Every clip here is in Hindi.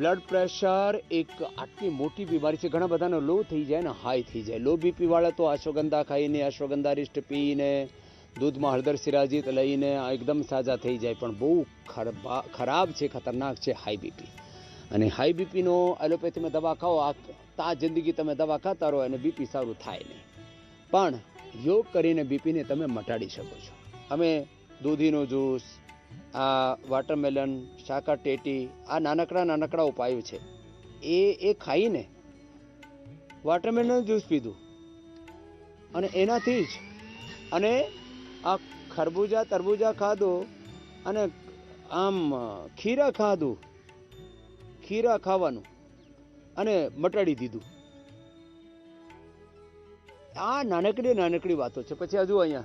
બ્લડ પ્રેશર એક આટલી મોટી બીમારી છે. ઘણા બધાનો લો થઈ જાય ને, હાઈ થઈ જાય. લો બીપી વાળા તો અશ્વગંધા ખાઈને, અશ્વગંધા રિષ્ટ પીને, દૂધમાં હળદર સિરાજીત લઈને એકદમ સાજા થઈ જાય. પણ બહુ ખરાબ છે, ખતરનાક છે હાઈ બીપી. અને હાઈ બીપીનો એલોપેથીમાં દવા ખાઓ, આ જિંદગી તમે દવા ખાતા રહો અને બીપી સારું થાય નહીં. પણ યોગ કરીને બીપીને તમે મટાડી શકો છો. અમે દૂધીનો જ્યુસ, આ વોટરમેલન, શાકા ટેટી, આ નાનકડા ઉપાયો છે એ ખાઈને વોટરમેલન જ્યુસ પીધું અને એનાથી જ, અને આ ખરબૂજા તરબૂજા ખાધું અને આમ ખીરા ખાવાનું અને મટાડી દીધું. આ નાનકડી વાતો છે. પછી હજુ અહીંયા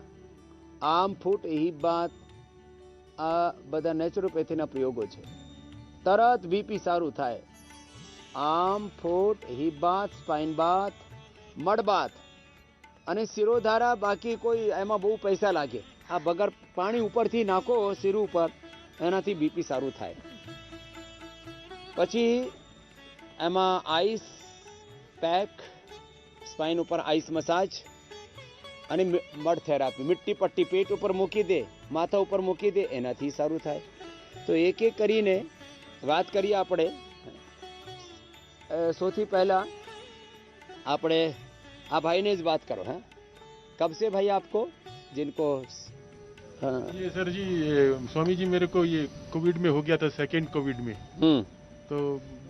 આમ ફૂટ હિબાત, આ બધા નેચરોપેથીના પ્રયોગો છે. તરત બીપી સારું થાય. આમ ફૂટ હિબાત, સ્પાઇન બાથ, મડ બાથ અને શિરોધારા. બાકી કોઈ એમાં બહુ પૈસા લાગે. આ બગર પાણી ઉપરથી નાખો શિર ઉપર, એનાથી બીપી સારું થાય. પછી એમાં આઈસ પેક, સ્પાઇન ઉપર આઈસ મસાજ અને મડ થેરાપી. મીઠી પટ્ટી પેટ ઉપર મૂકી દે, માથા ઉપર મૂકી દે, એનાથી સારું થાય. તો એક કરીને વાત કરીએ આપણે. સૌથી પહેલા આપણે આ ભાઈને જ વાત કરો. हैं कब से भाई आपको, जिनको ये सर जी, स्वामी जी मेरे को ये कोविड में हो गया था, सेकेंड कोविड में. तो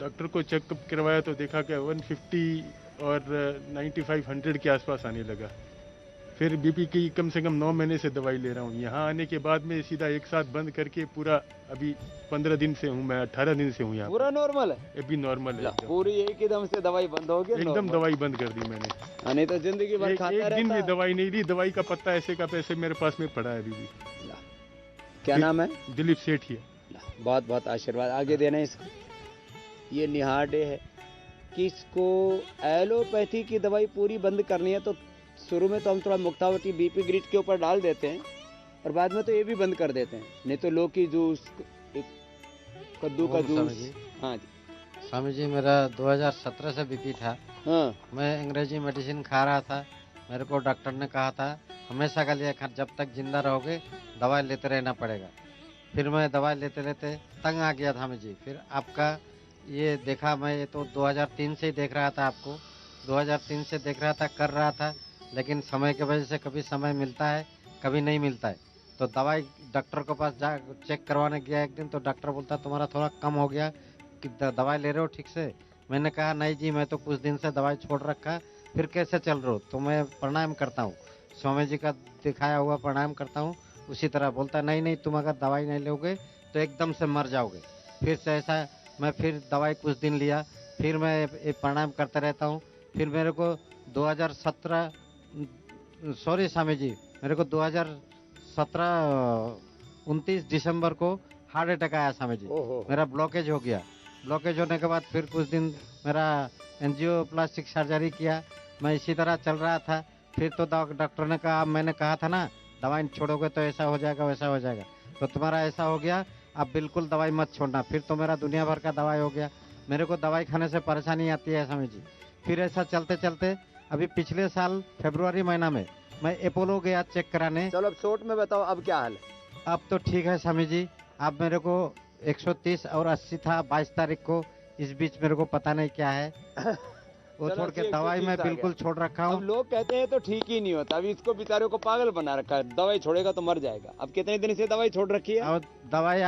डॉक्टर को चेकअप करवाया तो देखा कि 150 और 95-100 के आसपास आने लगा. फिर बीपी की कम से कम 9 महीने से दवाई ले रहा हूँ. यहाँ आने के बाद में सीधा एक साथ बंद करके पूरा अभी 15 दिन से हूँ, मैं 18 दिन से हूँ यहाँ. पूरा नॉर्मल है, अभी नॉर्मल है. पूरी एक ही दम से दवाई बंद हो गई, एकदम दवाई बंद कर दी मैंने. नहीं तो जिंदगी भर खाता एक दिन रहता भी दवाई नहीं ली. दवाई का पत्ता ऐसे का पैसे मेरे पास में पड़ा है अभी भी. क्या नाम है? दिलीप सेठ ही है. बहुत बहुत आशीर्वाद आगे देना इसको. ये निहार डे है. किसको एलोपैथी की दवाई पूरी बंद करनी है तो शुरू में तो हम थोड़ा मुक्तावती बीपी ग्रिड के ऊपर डाल देते हैं और बाद में तो ये भी बंद कर देते हैं. नहीं तो लौकी जूस, कद्दू का जूस. हाँ जी स्वामी जी, मेरा 2017 से बीपी था. हाँ. मैं अंग्रेजी मेडिसिन खा रहा था. मेरे को डॉक्टर ने कहा था हमेशा के लिए जब तक जिंदा रहोगे दवाई लेते रहना पड़ेगा. फिर मैं दवाई लेते लेते तंग आ गया था मुझे. फिर आपका ये देखा, मैं ये तो 2003 से ही देख रहा था आपको. 2003 से देख रहा था, कर रहा था, लेकिन समय की वजह से कभी समय मिलता है, कभी नहीं मिलता है. तो दवाई डॉक्टर के पास जा चेक करवाने गया एक दिन, तो डॉक्टर बोलता तुम्हारा थोड़ा कम हो गया कि दवाई ले रहे हो ठीक से. मैंने कहा नहीं जी, मैं तो कुछ दिन से दवाई छोड़ रखा. फिर कैसे चल रहे हो? तो मैं प्राणायाम करता हूँ, स्वामी जी का दिखाया हुआ प्राणायाम करता हूँ. उसी तरह बोलता नहीं तुम अगर दवाई नहीं लोगे तो एकदम से मर जाओगे. फिर से ऐसा मैं फिर दवाई कुछ दिन लिया, फिर मैं प्राणायाम करता रहता हूँ. फिर मेरे को 2017 सॉरी स्वामी जी, मेरे को 2017 29 दिसंबर को हार्ट अटैक आया स्वामी जी. मेरा ब्लॉकेज हो गया. ब्लॉकेज होने के बाद फिर कुछ दिन मेरा एंजियोप्लास्टिक सर्जरी किया. मैं इसी तरह चल रहा था. फिर तो डॉक्टर ने कहा, मैंने कहा था ना दवाई छोड़ोगे तो ऐसा हो जाएगा वैसा हो जाएगा. तो तुम्हारा ऐसा हो गया, अब बिल्कुल दवाई मत छोड़ना. फिर तो मेरा दुनिया भर का दवाई हो गया. मेरे को दवाई खाने से परेशानी आती है स्वामी जी. फिर ऐसा चलते चलते अभी पिछले साल फरवरी महीना में मैं अपोलो गया चेक कराने. चलो अब शॉर्ट में बताओ अब क्या हाल है? अब तो ठीक है स्वामी जी. अब मेरे को 130 और 80 था 22 तारीख को. इस बीच मेरे को पता नहीं क्या है. वो छोड़ के दवाई मैं बिल्कुल छोड़ रखा हूँ. लोग कहते हैं तो ठीक ही नहीं होता. अभी इसको बेचारे को पागल बना रखा है. दवाई छोड़ेगा तो मर जाएगा. अब कितने दिन से दवाई छोड़ रखी है? और दवाई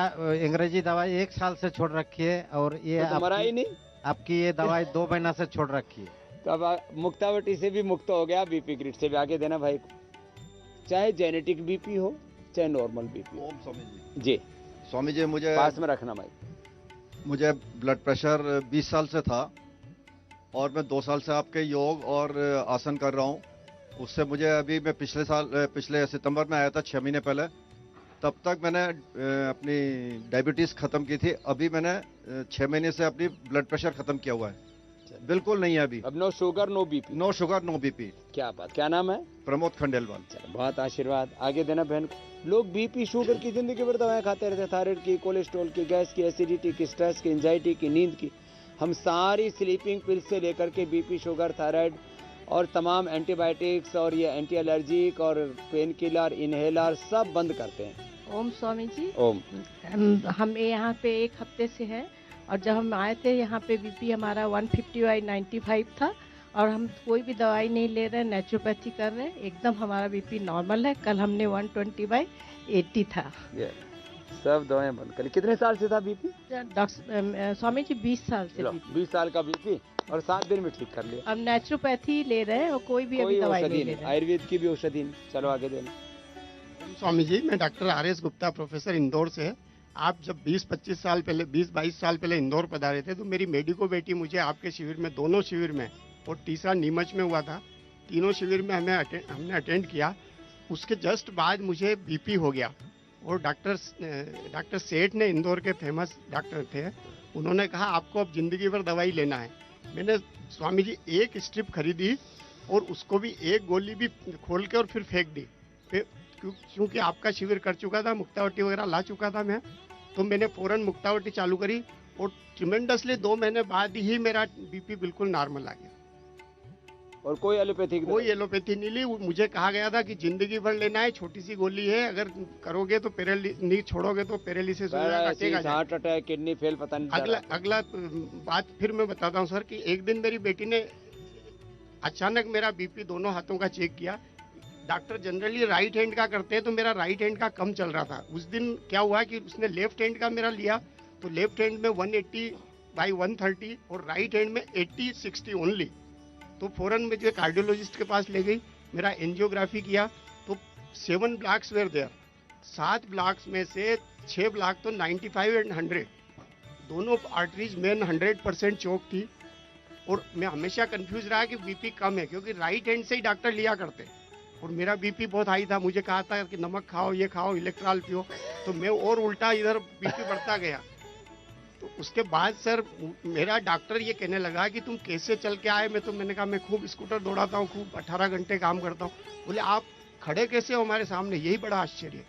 अंग्रेजी दवाई 1 साल से छोड़ रखी है. और ये तो मरा ही नहीं. आपकी ये दवाई 2 महीना से छोड़ रखी है. तो अब मुक्तावटी से भी मुक्त हो गया, बीपी ग्रिड से भी आगे देना भाई को. चाहे जेनेटिक बीपी हो चाहे नॉर्मल बीपी हो. ओम स्वामी जी. जी स्वामी जी, मुझे पास में रखना भाई. मुझे ब्लड प्रेशर 20 साल से था और मैं 2 साल से आपके योग और आसन कर रहा हूँ. उससे मुझे अभी मैं पिछले सितंबर में आया था 6 महीने पहले. तब तक मैंने अपनी डायबिटीज़ ख़त्म की थी. अभी मैंने 6 महीने से अपनी ब्लड प्रेशर ख़त्म किया हुआ है. बिल्कुल नहीं है अभी. अब no sugar no BP. No sugar no BP. क्या बात. क्या नाम है? प्रमोद खंडेलवाल. बहुत आशीर्वाद आगे देना बहन को. लोग बीपी शुगर की जिंदगी भर दवाएं खाते रहते हैं. थायराइड की, कोलेस्ट्रॉल की, गैस की, एसिडिटी की, स्ट्रेस की, एंजाइटी की, नींद की. हम सारी स्लीपिंग पिल से लेकर के बीपी, शुगर, थायराइड और तमाम एंटीबायोटिक्स और ये एंटी एलर्जिक और पेन किलर, इनहेलर सब बंद करते हैं। ओम स्वामी जी। ओम। हम यहाँ पे एक हफ्ते से हैं और जब हम आए थे यहाँ पे बीपी हमारा 150/95 था और हम कोई भी दवाई नहीं ले रहे, नेचुरोपैथी कर रहे हैं, एकदम हमारा बीपी नॉर्मल है। कल हमने 120/80 था। सब दवाएं बंद करी। कितने साल से था बीपी? डॉक्टर स्वामी जी 20 साल से। 20 साल का बीपी और 7 दिन में ठीक कर लिया। अब नेचुरोपैथी ले रहे हैं और कोई भी अभी दवाई नहीं ले रहे। आयुर्वेद की भी औषधि नहीं। चलो आगे देना। स्वामी जी, मैं doctor R S. Gupta, professor, Indore से। आप जब 20-25 साल पहले 20-22 साल पहले इंदौर पधारे थे तो मेरी मेडिको बेटी मुझे आपके शिविर में, दोनों शिविर में और तीसरा नीमच में हुआ था, तीनों शिविर में हमने अटेंड किया। उसके जस्ट बाद मुझे बीपी हो गया और डॉक्टर सेठ ने, इंदौर के फेमस डॉक्टर थे, उन्होंने कहा आपको अब जिंदगी भर दवाई लेना है। मैंने स्वामी जी एक स्ट्रिप खरीदी और उसको भी एक गोली भी खोल के और फिर फेंक दी। फिर क्योंकि आपका शिविर कर चुका था, मुक्तावटी वगैरह ला चुका था मैं, तो मैंने फौरन मुक्तावटी चालू करी और ट्रिमेंडसली 2 महीने बाद ही मेरा बीपी बिल्कुल नॉर्मल आ गया। और कोई एलोपैथी नहीं ली। मुझे कहा गया था कि जिंदगी भर लेना है, छोटी सी गोली है, अगर करोगे तो नहीं छोड़ोगे तो पैरालिसिस हो जाएगा, हार्ट अटैक, किडनी फेल, पता नहीं। अगला बात फिर मैं बताता हूँ सर कि एक दिन मेरी बेटी ने अचानक मेरा बीपी दोनों हाथों का चेक किया। डॉक्टर जनरली राइट हैंड का करते हैं तो मेरा राइट हैंड का कम चल रहा था। उस दिन क्या हुआ कि उसने लेफ्ट हैंड का मेरा लिया तो लेफ्ट हैंड में 180/130 और राइट हैंड में 80/60 ओनली। तो फौरन मुझे कार्डियोलॉजिस्ट के पास ले गई, मेरा एंजियोग्राफी किया तो 7 ब्लॉक्स वेर देयर। 7 ब्लॉक्स में से 6 ब्लॉक तो 95 और 100, दोनों आर्टरीज मेन 100% चौक थी। और मैं हमेशा कंफ्यूज रहा कि बीपी कम है क्योंकि राइट हैंड से ही डॉक्टर लिया करते और मेरा बीपी बहुत हाई था। मुझे कहा था कि नमक खाओ, ये खाओ, इलेक्ट्रॉल पियो, तो मैं और उल्टा इधर बीपी बढ़ता गया। तो उसके बाद सर मेरा डॉक्टर ये कहने लगा कि तुम कैसे चल के आए। मैंने कहा मैं खूब स्कूटर दौड़ाता हूँ, खूब 18 घंटे काम करता हूँ। बोले आप खड़े कैसे हो हमारे सामने, यही बड़ा आश्चर्य है।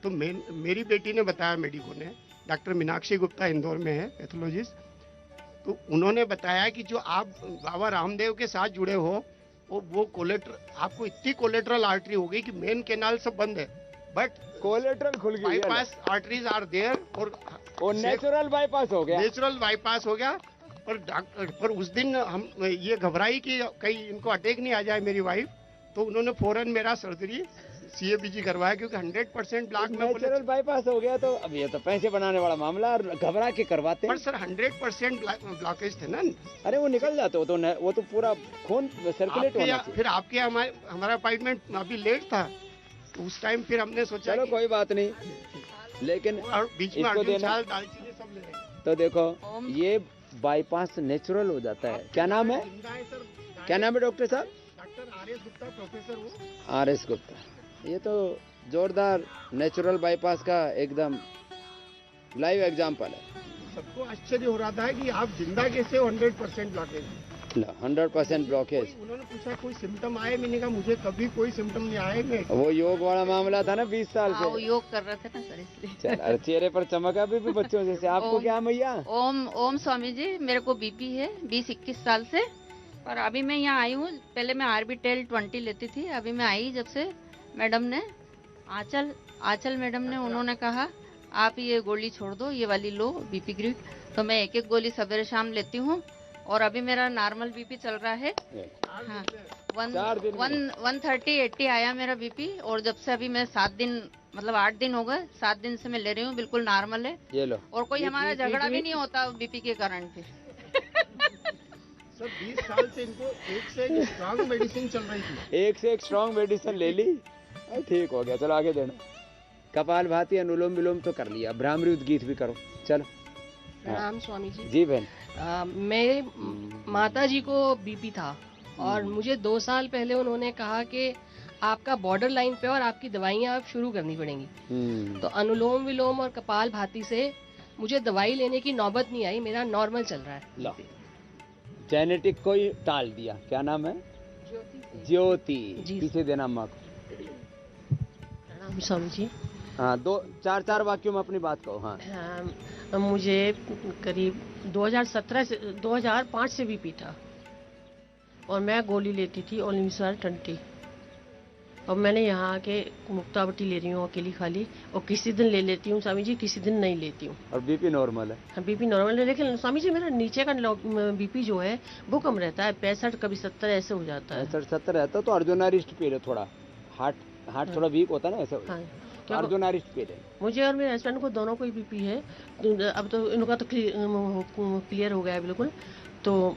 तो मेरी बेटी ने बताया, मेडिको ने, डॉक्टर मीनाक्षी गुप्ता इंदौर में है पैथोलॉजिस्ट, तो उन्होंने बताया कि जो आप बाबा रामदेव के साथ जुड़े हो वो आपको इतनी कोलेट्रल आर्टरी हो गई कि मेन कैनाल सब बंद है बट कोलेट्रल खुल गई, बाईपास आर्टरीज आर देयर और नेचुरल बाईपास हो गया। नेचुरल बाईपास हो गया। पर उस दिन हम ये घबराई कि कहीं इनको अटैक नहीं आ जाए मेरी वाइफ, तो उन्होंने फौरन मेरा सर्जरी CABG करवाया क्योंकि 100% ब्लॉक में नेचुरल बाईपास हो गया। तो अब ये तो पैसे बनाने वाला मामला, और घबरा के करवाते हैं। पर सर 100% ब्लॉकेज थे ना। अरे वो निकल जाते, वो तो पूरा खून सर्कुलेट होना चाहिए। फिर आपके हमारा अपॉइंटमेंट अभी लेट था तो उस टाइम फिर हमने सोचा चलो कोई बात नहीं, लेकिन बीच में इसको देना दालचीनी सब ले रहे। तो देखो ये बाईपास नेचुरल हो जाता है। क्या नाम है, क्या नाम है डॉक्टर साहब? Doctor R.S. गुप्ता, प्रोफेसर हूँ। R.S. गुप्ता, ये तो जोरदार नेचुरल बाईपास का एकदम लाइव एग्जाम्पल है। सबको आश्चर्य हो रहा था कि आप जिंदा कैसे हो 100% ब्लॉकेज। 100% ब्लॉकेज। उन्होंने पूछा कोई सिम्टम आए, मैंने कहा मुझे कभी कोई सिम्टम नहीं आए। मैं वो योग वाला मामला था ना 20 साल से। वो योग कर रहे थे ना सर, इसलिए। चल, अरे चेहरे पर चमक अभी भी बच्चों जैसे। आपको क्या मैया? ओम स्वामी जी, मेरे को बीपी है 20-21 साल से, और अभी मैं यहाँ आई हूँ। पहले मैं आर्बिटेल 20 लेती थी, अभी मैं आई जब से मैडम ने, आंचल मैडम ने, उन्होंने कहा आप ये गोली छोड़ दो, ये वाली लो बीपी ग्रिड। तो मैं एक गोली सवेरे शाम लेती हूँ और अभी मेरा नॉर्मल बीपी चल रहा है। हाँ, 130/80 आया मेरा बीपी, और जब से अभी मैं 7 दिन, मतलब 8 दिन हो गए, 7 दिन से मैं ले रही हूँ, बिल्कुल नॉर्मल है। ये लो। और कोई हमारा झगड़ा भी नहीं होता बीपी के कारण। फिर सर 20 साल से इनको एक से एक स्ट्रांग मेडिसिन चल रही थी, एक से एक स्ट्रांग मेडिसिन ले ली, ठीक हो गया। चलो आगे देना। कपाल भाती, अनुलोम विलोम तो कर लिया, भ्रामरी उद्गीत भी करो। चलो। प्रणाम स्वामी जी। जी बहन। मेरे माता जी को बीपी था और मुझे 2 साल पहले उन्होंने कहा कि आपका बॉर्डर लाइन पे और आपकी दवाइयाँ आप शुरू करनी पड़ेंगी। तो अनुलोम विलोम और कपाल भाती से मुझे दवाई लेने की नौबत नहीं आई, मेरा नॉर्मल चल रहा है। जेनेटिक को ही टाल दिया। क्या नाम है? ज्योति। पीछे देना माँ को। प्रणाम स्वामी जी। हाँ, 2-4 वाक्यों में अपनी बात कहो। हाँ। मुझे करीब 2005 से बीपी था और मैं गोली लेती थी ओलिमिसर 20। और मैंने यहाँ आके मुक्तावटी ले रही हूँ अकेली खाली, और किसी दिन ले लेती हूँ स्वामी जी, किसी दिन नहीं लेती हूँ। और बीपी नॉर्मल है? हाँ, बीपी नॉर्मल है, लेकिन स्वामी जी मेरा नीचे का बीपी जो है वो कम रहता है, 65 कभी 70 ऐसे हो जाता है। 65-70 रहता तो अर्जुनारिस्ट पी ले, थोड़ा हार्ट थोड़ा वीक होता है ना, ऐसे अर्जुनारिस्ट पी ले। मुझे और मेरे हस्बैंड को दोनों को ही बीपी है। अब तो इनका तो क्लियर हो गया है बिल्कुल। तो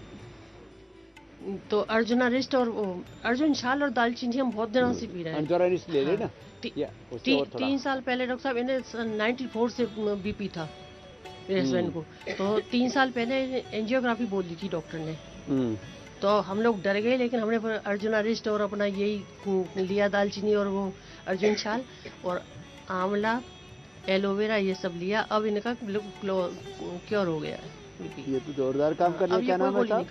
अर्जुनारिस्ट और अर्जुन छाल और दालचीनी हम बहुत दिनों से पी रहे हैं। अर्जुनारिस्ट ले लेना। 3 साल पहले डॉक्टर साहब, इन्हें 94 से बीपी था मेरे हस्बैंड को, तो 3 साल पहले एंजियोग्राफी बोल दी थी डॉक्टर ने। तो हम लोग डर गए, लेकिन हमने अर्जुनारिस्ट और अपना यही लिया, दालचीनी और वो अर्जुन छाल और आंवला, एलोवेरा, ये सब लिया। अब इनका क्योर हो गया है। ये तो जोरदार काम कर रहे। क्या नाम है साहब?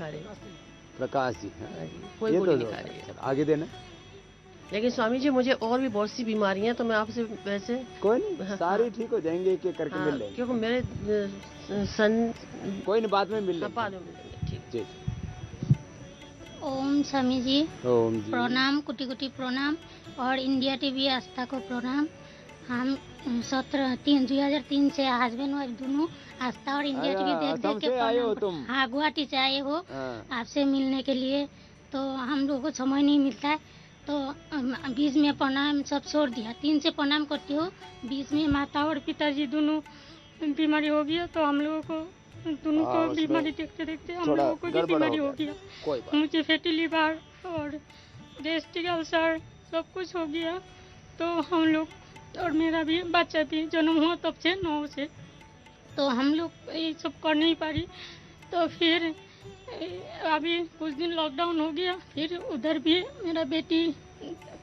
प्रकाश जी। कोई गोली नहीं खा रही है। आगे देना। लेकिन स्वामी जी मुझे और भी बहुत सी बीमारियां, तो मैं आपसे वैसे कोई नहीं, सारी ठीक हो जाएंगे, एक एक करके मिल लेंगे। क्योंकि मेरे कोई नहीं, बाद में मिल लेंगे। बाद में मिलेंगे। ठीक जी। ओम स्वामी जी। ओम जी। प्रणाम, कुटी कुटी प्रणाम, और इंडिया टीवी आस्था को प्रणाम। हम 2003 से हस्बैंड वाइफ दोनों आस्था और इंडिया टीवी देख के आए हो तुम? हाँ, गुवाहाटी से आए हो आपसे मिलने के लिए। तो हम लोगों को समय नहीं मिलता है, तो बीच में प्रणाम सब छोड़ दिया। 3 से प्रणाम करती हो, बीच में माता और पिताजी दोनों बीमारी हो गया, तो हम लोगों को दोनों को बीमारी देखते देखते हम लोगों को भी बीमारी हो गया। मुझे फैटी लिवर और गैस्ट्रिक अल्सर सब कुछ हो गया। तो हम लोग और मेरा भी बच्चा भी जन्म हुआ तब से 9 से, तो हम लोग ये सब कर नहीं पा रही। तो फिर अभी कुछ दिन लॉकडाउन हो गया, फिर उधर भी मेरा बेटी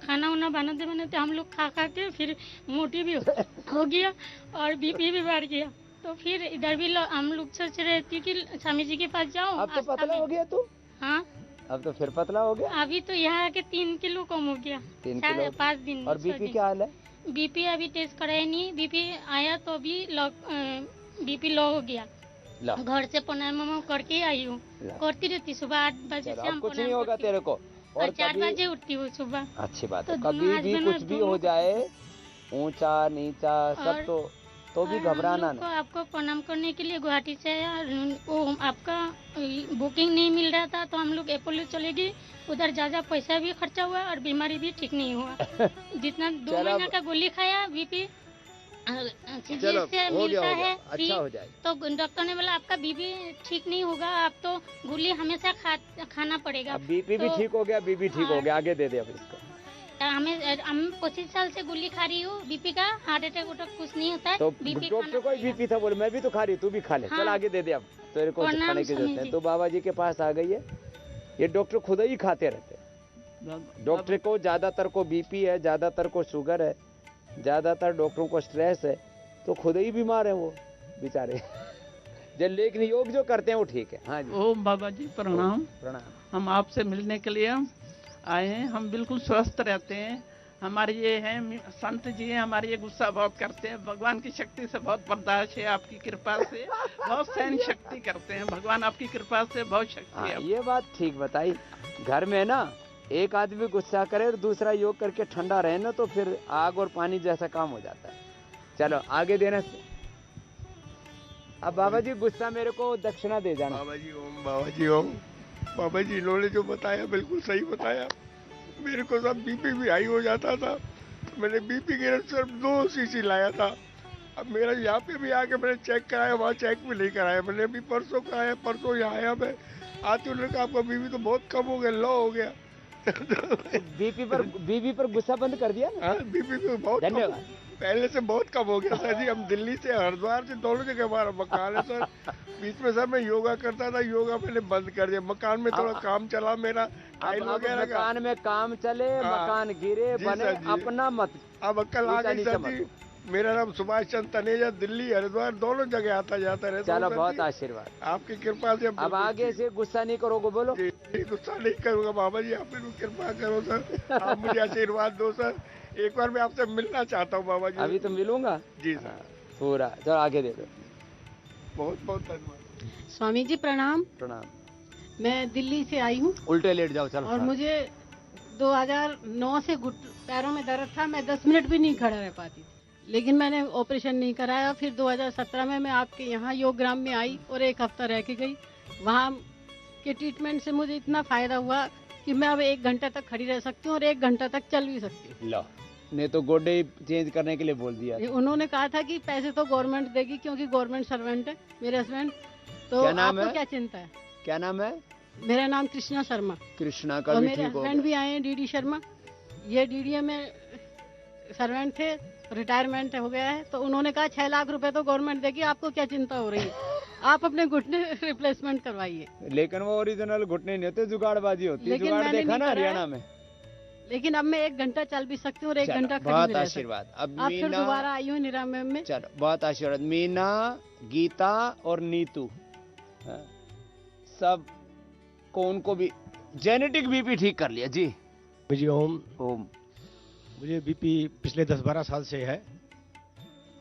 खाना वाना बनाते बनाते हम लोग खा के फिर मोटी भी हो गया और बीपी भी बढ़ गया। तो फिर इधर भी हम लोग सोच रहे थे कि स्वामी जी के पास जाओ। अब तो पतला हो गया तू? हाँ, अब तो फिर पतला हो गया। अभी तो यहाँ आके 3 किलो कम हो गया। 3 किलो 5 दिन। और बीपी क्या हाल है? बीपी अभी टेस्ट कराया नहीं, बीपी आया तो अभी बीपी लो हो गया। घर से प्रणाम करके आई हूँ, करती रहती सुबह 8 बजे से। हम कुछ नहीं होगा तेरे को। और 4 बजे उठती हूँ सुबह। अच्छी बात है। कभी भी कुछ भी हो जाए, ऊंचा नीचा सब, तो भी घबराना नहीं। आपको प्रणाम करने के लिए गुवाहाटी से वो आपका बुकिंग नहीं मिल रहा था, तो हम लोग अपोलो चले गए। उधर ज्यादा पैसा भी खर्चा हुआ और बीमारी भी ठीक नहीं हुआ। जितना 2 महीना का गोली खाया बीपी से मिलता है, अच्छा हो जाए। तो डॉक्टर ने बोला आपका बीपी ठीक नहीं होगा, आप तो गोली हमेशा खाना पड़ेगा। बीपी भी ठीक हो गया, बीपी ठीक हो गया, आगे दे दे अब इसको। हम 25 साल से गोली खा रही हूँ बीपी का, हार्ट अटैक कुछ नहीं होता है। तो डॉक्टर को बीपी था, बोले मैं भी तो खा रही, तू भी खा ले। चल आगे दे दे अब, तेरे को खाने की जरूरत है। तो बाबा जी के पास आ गई है। ये डॉक्टर खुद ही खाते रहते। डॉक्टर को ज्यादातर को बीपी है, ज्यादातर को शुगर है, ज्यादातर डॉक्टरों को स्ट्रेस है, तो खुद ही बीमार है वो बेचारे। लेकिन योग जो करते हैं वो ठीक है। हाँ जी। ओम बाबा जी प्रणाम। प्रणाम। हम आपसे मिलने के लिए आए हैं। हम बिल्कुल स्वस्थ रहते हैं। हमारे ये हैं संत जी हैं, हमारे ये गुस्सा बहुत करते हैं। भगवान की शक्ति से बहुत बर्दाश्त है, आपकी कृपा से बहुत सहन शक्ति करते हैं। भगवान आपकी कृपा से बहुत शक्ति है। ये बात ठीक बताई। घर में ना एक आदमी गुस्सा करे और दूसरा योग करके ठंडा रहे ना, तो फिर आग और पानी जैसा काम हो जाता है। चलो आगे देना। अब बाबा जी गुस्सा मेरे को दक्षिणा दे जाना। बाबा जी ओम, बाबा जी ओम। बाबा जी इन्होंने जो बताया बिल्कुल सही बताया। मेरे को सब बीपी भी हाई हो जाता था, तो मैंने बीपी के सिर्फ 2 सीसी लाया था। अब मेरा यहाँ पे भी आके मैंने चेक कराया, वहाँ चेक भी नहीं कराया। मैंने अभी परसों कराया, परसों यहाँ आया मैं। आते उन्होंने कहा आपका बीपी तो बहुत कम हो गया, लो हो गया। बीपी पर गुस्सा बंद कर दिया ना? हाँ, बीपी पे बहुत धन्यवाद। पहले से बहुत कम हो गया सर जी। हम दिल्ली से हरिद्वार से दोनों जगह हमारा मकान है सर। बीच में सर मैं योगा करता था, योगा मैंने बंद कर दिया। मकान में थोड़ा काम चला मेरा, टाइल वगैरह का। मकान में काम चले, मकान गिरे बने, अपना मत। अब अक्ल आ गई सर जी। मेरा नाम सुभाष चंद्र तनेजा, दिल्ली हरिद्वार दोनों जगह आता जाता रहता। चलो बहुत आशीर्वाद आपकी कृपा से। अब आगे से गुस्सा नहीं करोगे, बोलो। गुस्सा नहीं करूँगा बाबा जी, आप मेरी कृपा करो सर। आप मुझे आशीर्वाद दो सर। एक बार मैं आपसे मिलना चाहता हूँ बाबा जी। अभी तो मिलूंगा जी सर। पूरा। चलो आगे दे दो। बहुत बहुत धन्यवाद। स्वामी जी प्रणाम। प्रणाम। मैं दिल्ली से आई हूँ उल्टे लेट जाओ चलो। और मुझे 2009 से पैरों में दर्द था, मैं 10 मिनट भी नहीं खड़ा रह पाती थी, लेकिन मैंने ऑपरेशन नहीं कराया। फिर 2017 में मैं आपके यहाँ योगग्राम में आई और 1 हफ्ता रह के गई। वहाँ के ट्रीटमेंट से मुझे इतना फायदा हुआ कि मैं अब 1 घंटा तक खड़ी रह सकती हूँ और 1 घंटा तक चल भी सकती हूँ। लो, ने तो गोडे चेंज करने के लिए बोल दिया। उन्होंने कहा था कि पैसे तो गवर्नमेंट देगी क्योंकि गवर्नमेंट सर्वेंट है मेरे हस्बैंड। तो क्या नाम आपको है? क्या चिंता है? क्या नाम है? मेरा नाम कृष्णा शर्मा। कृष्णा का और भी मेरे ठीक हो हस्बैंड भी गया। आए हैं डीडी शर्मा। ये डीडीए में सर्वेंट थे, रिटायरमेंट हो गया है। तो उन्होंने कहा 6 लाख रुपए तो गवर्नमेंट देगी, आपको क्या चिंता हो रही है, आप अपने घुटने रिप्लेसमेंट करवाइए। लेकिन वो ओरिजिनल घुटने नहीं होते, जुगाड़बाजी होती है। लेकिन जुगाड़ मैंने देखा नहीं ना कराया। हरियाणा में। लेकिन अब मैं 1 घंटा चल भी सकती हूँ और 1 चलो, घंटा खड़ी बहुत भी रह सकती आशीर्वाद। अब हूँ। अब फिर मीना, दोबारा आई हूँ निरामय में। चलो बहुत आशीर्वाद। मीना, गीता और नीतू, हाँ, सब को उनको भी जेनेटिक बीपी ठीक कर लिया जी। मुझे ओम ओम मुझे बीपी पिछले 10-12 साल से है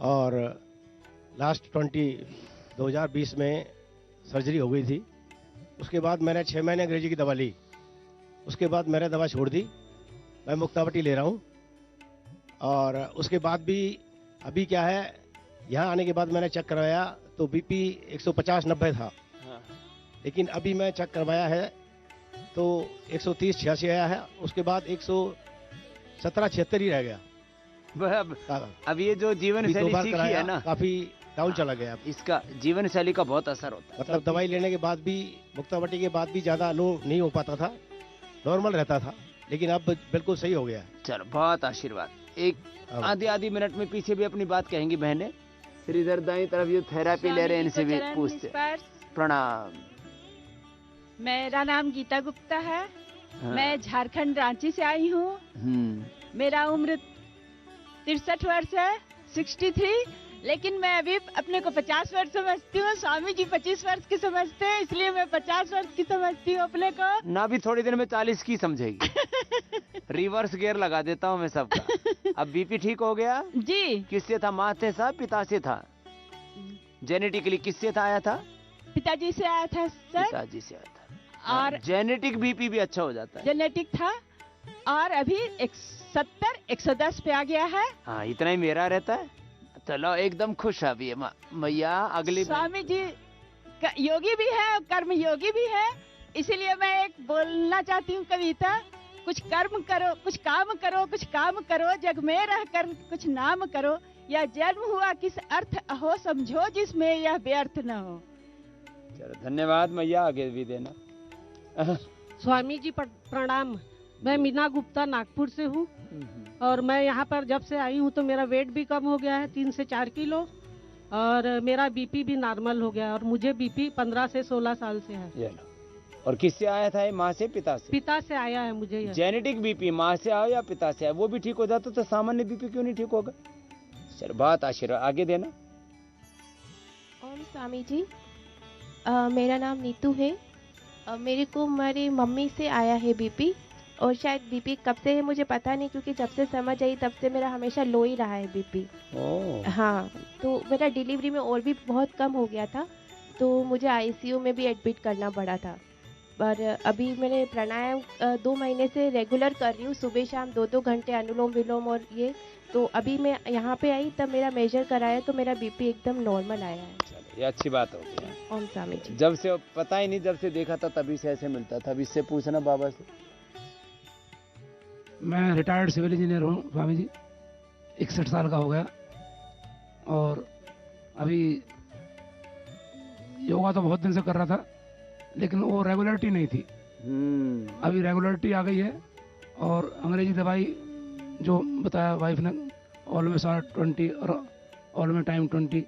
और लास्ट 2020 में सर्जरी हो गई थी। उसके बाद मैंने 6 महीने अंग्रेजी की दवा ली। उसके बाद मैंने दवा छोड़ दी। मैं मुक्तावटी ले रहा हूँ और उसके बाद भी अभी क्या है, यहाँ आने के बाद मैंने चेक करवाया तो बीपी 150-90 था। हाँ। लेकिन अभी मैं चेक करवाया है तो 130-86 आया है। उसके बाद 117-76 ही रह गया। अब ये जो जीवन शैली सीखी है ना, काफी डाउन चला गया। इसका जीवन शैली का बहुत असर होता है। मतलब दवाई लेने के बाद भी, मुक्तावटी के बाद भी ज्यादा लो नहीं हो पाता था, नॉर्मल रहता था, लेकिन अब बिल्कुल सही हो गया। चलो बहुत आशीर्वाद। एक आधी मिनट में पीछे भी अपनी बात कहेंगी बहनें। फिर इधर दाई तरफ जो थेरेपी ले रहे हैं इनसे भी पूछते। प्रणाम। मेरा नाम गीता गुप्ता है। हाँ। मैं झारखंड रांची से आई हूँ। मेरा उम्र 63 वर्ष है, 63। लेकिन मैं अभी अपने को 50 वर्ष समझती हूँ। स्वामी जी 25 वर्ष की समझते हैं, इसलिए मैं 50 वर्ष की समझती हूँ अपने को। ना भी थोड़ी देर में 40 की समझेगी। रिवर्स गियर लगा देता हूँ मैं सबका। अब बीपी ठीक हो गया जी। किससे था? माँ से था, पिता से था? जेनेटिकली किससे था आया था? पिताजी से आया था सर। पिताजी से आया था। और जेनेटिक बीपी भी अच्छा हो जाता है। जेनेटिक था और अभी 170-110 पे आ गया है। हाँ, इतना ही मेरा रहता है। चलो एकदम खुश है अभी मैया। अगली स्वामी जी योगी भी है और कर्म योगी भी है, इसीलिए मैं एक बोलना चाहती हूँ कविता। कुछ कर्म करो, कुछ काम करो, कुछ काम करो, जग में रहकर कुछ नाम करो। यह जन्म हुआ किस अर्थ हो, समझो जिसमें यह व्यर्थ न हो। चलो धन्यवाद मैया, आगे भी देना। स्वामी जी प्रणाम। मैं मीना गुप्ता नागपुर से हूँ और मैं यहाँ पर जब से आई हूँ तो मेरा वेट भी कम हो गया है 3 से 4 किलो और मेरा बीपी भी नॉर्मल हो गया और मुझे बीपी 15 से 16 साल से है। ये लो। और किससे आया था? माँ से, पिता से? पिता से आया है मुझे यह। जेनेटिक बीपी माँ से आया या पिता से आया? वो भी ठीक हो जाता तो सामान्य बीपी क्यों नहीं ठीक होगा? चलो बात आशीर्वाद, आगे देना। ओम स्वामी जी। मेरा नाम नीतू है। मेरे को मेरी मम्मी से आया है बीपी और शायद बीपी कब से है मुझे पता नहीं, क्योंकि जब से समझ आई तब से मेरा हमेशा लो ही रहा है बीपी। हाँ, तो मेरा डिलीवरी में और भी बहुत कम हो गया था तो मुझे आईसीयू में भी एडमिट करना पड़ा था। पर अभी मैंने प्राणायाम 2 महीने से रेगुलर कर रही हूँ, सुबह शाम 2-2 घंटे अनुलोम विलोम और ये। तो अभी मैं यहाँ पे आई तब मेरा मेजर कराया तो मेरा बीपी एकदम नॉर्मल आया है। ये अच्छी बात हो गई। ओम स्वामी जी। जब से पता ही नहीं, जब से देखा था तभी से ऐसे मिलता था। अब इससे पूछना बाबा से। मैं रिटायर्ड सिविल इंजीनियर हूँ स्वामी जी, 61 साल का हो गया और अभी योगा तो बहुत दिन से कर रहा था लेकिन वो रेगुलरिटी नहीं थी। अभी रेगुलरिटी आ गई है और अंग्रेजी दवाई जो बताया वाइफ ने, ऑलवेज 20 और ऑलवेज टाइम 20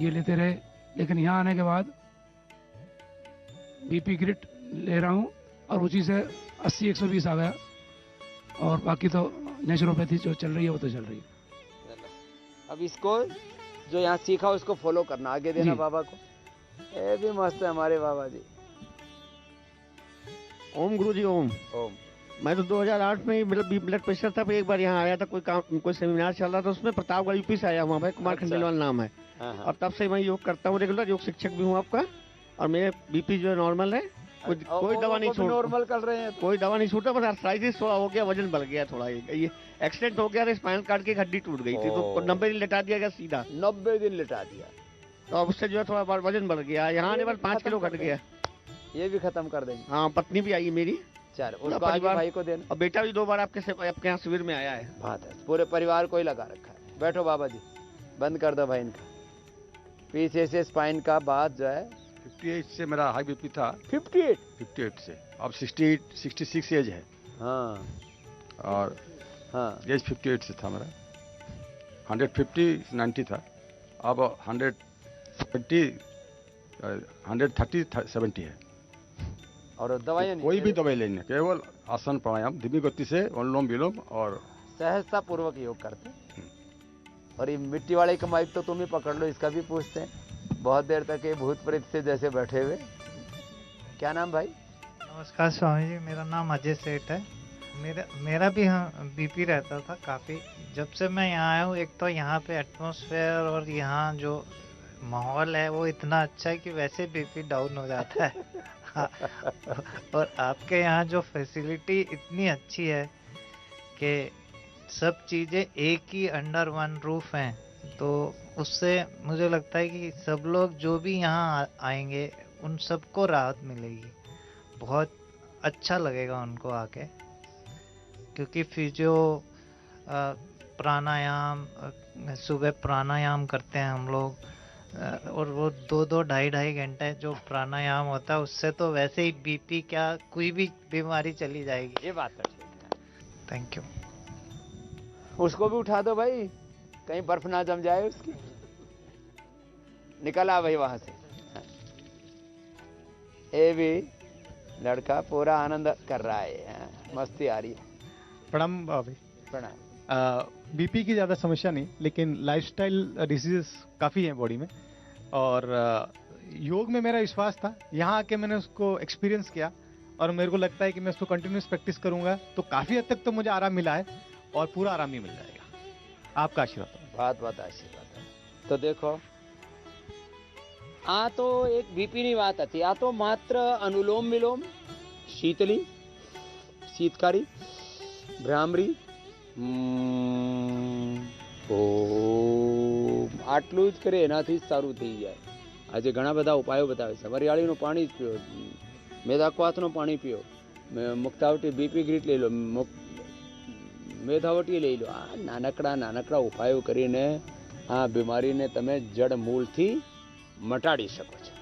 ये लेते रहे। लेकिन यहाँ आने के बाद बीपी ग्रिट ले रहा हूँ और उसी से 80-120 आ गया और बाकी तो नेचुरोपैथी जो चल रही है वो तो चल रही है। अब इसको जो यहाँ सीखा उसको फॉलो करना, आगे देना बाबा को। ये भी मस्त है हमारे बाबा जी। ओम गुरु जी ओम। ओम। मैं तो 2008 में ही ब्लड प्रेशर था, एक बार यहाँ आया था, कोई सेमिनार चल रहा था, उसमें प्रतापगढ़ यूपी से आया हुआ मैं, कुमार खंडेलवाल नाम है। और तब से मैं योग करता हूँ रेगुलर, योग शिक्षक भी हूँ आपका। और मेरे बीपी जो है नॉर्मल है, कोई दवा नहीं छूट, नॉर्मल कर रहे हैं, कोई दवा नहीं छूटा, बस आर्थराइटिस थोड़ा हो गया, वजन बढ़ गया थोड़ा, ये एक्सीडेंट हो गया था, स्पाइनल कार्ड की हड्डी टूट गई थी, तो 90 दिन लेटा दिया गया सीधा, 90 दिन लेटा दिया, तो अब उससे जो है थोड़ा वजन बढ़ गया, यहाँ आने पर 5 किलो घट गया। ये भी खत्म कर देंगे। हाँ, पत्नी भी आई मेरी, चलो उसको आगे भाई को देना। और बेटा भी 2 बार आपके यहाँ शिविर में आया है। बात है, पूरे परिवार को ही लगा रखा है। बैठो बाबा जी, बंद कर दो भाई इनका। पीछे से स्पाइन का बात जो है 58 से मेरा हाई बीपी था। 58 से अब 66 एज है। हाँ, और हाँ, एज 58 से था मेरा। 150 90 था, अब 130 70 है। और दवाइयाँ कोई भी दवाई लेनी है, केवल आसन प्राणायाम धीमी गति से, अनुलोम विलोम और सहजता पूर्वक योग करते। और ये मिट्टी वाले का माइक तो तुम ही पकड़ लो, इसका भी पूछते हैं। बहुत देर तक ये भूत प्रेत से जैसे बैठे हुए। क्या नाम भाई? नमस्कार स्वामी जी, मेरा नाम अजय सेठ है। मेरा भी बीपी रहता था काफ़ी। जब से मैं यहाँ आया हूँ, एक तो यहाँ पे एटमॉस्फेयर और यहाँ जो माहौल है वो इतना अच्छा है कि वैसे बीपी डाउन हो जाता है। और आपके यहाँ जो फैसिलिटी इतनी अच्छी है कि सब चीज़ें एक ही अंडर वन रूफ हैं, तो उससे मुझे लगता है कि सब लोग जो भी यहाँ आएंगे उन सबको राहत मिलेगी, बहुत अच्छा लगेगा उनको आके। क्योंकि फिजियो प्राणायाम, सुबह प्राणायाम करते हैं हम लोग, और वो 2-2 ढाई घंटे जो प्राणायाम होता है उससे तो वैसे ही बीपी क्या कोई भी बीमारी चली जाएगी। ये बात तो ठीक है। Thank you. उसको भी उठा दो भाई, कहीं बर्फ ना जम जाए उसकी। निकल आ भाई वहां से। ये भी लड़का पूरा आनंद कर रहा है, मस्ती आ रही है। प्रणाम भाई। प्रणाम। बीपी की ज़्यादा समस्या नहीं, लेकिन लाइफस्टाइल डिसीजेस काफ़ी हैं बॉडी में, और योग में मेरा विश्वास था। यहाँ आके मैंने उसको एक्सपीरियंस किया और मेरे को लगता है कि मैं उसको कंटिन्यूस प्रैक्टिस करूँगा तो काफ़ी हद तक तो मुझे आराम मिला है, और पूरा आराम ही मिल जाएगा। आपका आशीर्वाद। बात आशीर्वाद है। तो देखो, आ तो एक बीपी ની વાત હતી, આ તો માત્ર અનુલોમ વિલોમ, શીતલી, શીતકારી, ભ્રામરી, આટલું જ કરે એનાથી જ સારું થઈ જાય। આજે ઘણા બધા ઉપાયો બતાવે છે। વરિયાળીનું પાણી જ પીઓ, મેદાકવાથનું પાણી પીઓ, મુક્તાવટી બીપી ગ્રીટ લઈ લો, મેધાવટી લઈ લો। આ નાનકડા ઉપાયો કરીને આ બીમારીને તમે જડ મૂળથી મટાડી શકો છો।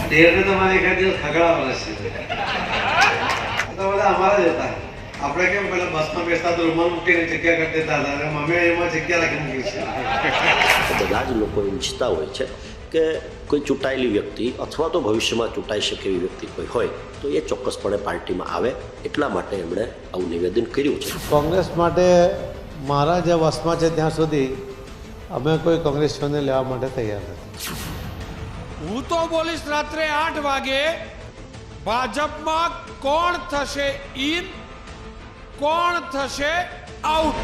ઢેરને તમારે એકાદ દિવસ ખગડાવવાના છે, તો બધા અમારા જ હતા। આપણે કેમ પેલા બસમાં બેસતા તો રૂમાલ મૂકીને જગ્યા કરી દેતા હતા, અને અમે એમાં જગ્યા રાખી મૂકી છે। બધા જ લોકો ઈચ્છતા હોય છે કે કોઈ ચૂંટાયેલી વ્યક્તિ અથવા તો ભવિષ્યમાં ચૂંટાઈ શકે એવી વ્યક્તિ કોઈ હોય તો એ ચોક્કસપણે પાર્ટીમાં આવે, એટલા માટે એમણે આવું નિવેદન કર્યું છે। કોંગ્રેસ માટે મારા જે વસમાં છે ત્યાં સુધી અમે કોઈ કોંગ્રેસીઓને લેવા માટે તૈયાર નથી। હું તો બોલીશ રાત્રે 8 વાગે ભાજપમાં કોણ થશે ઇન, કોણ થશે આઉટ।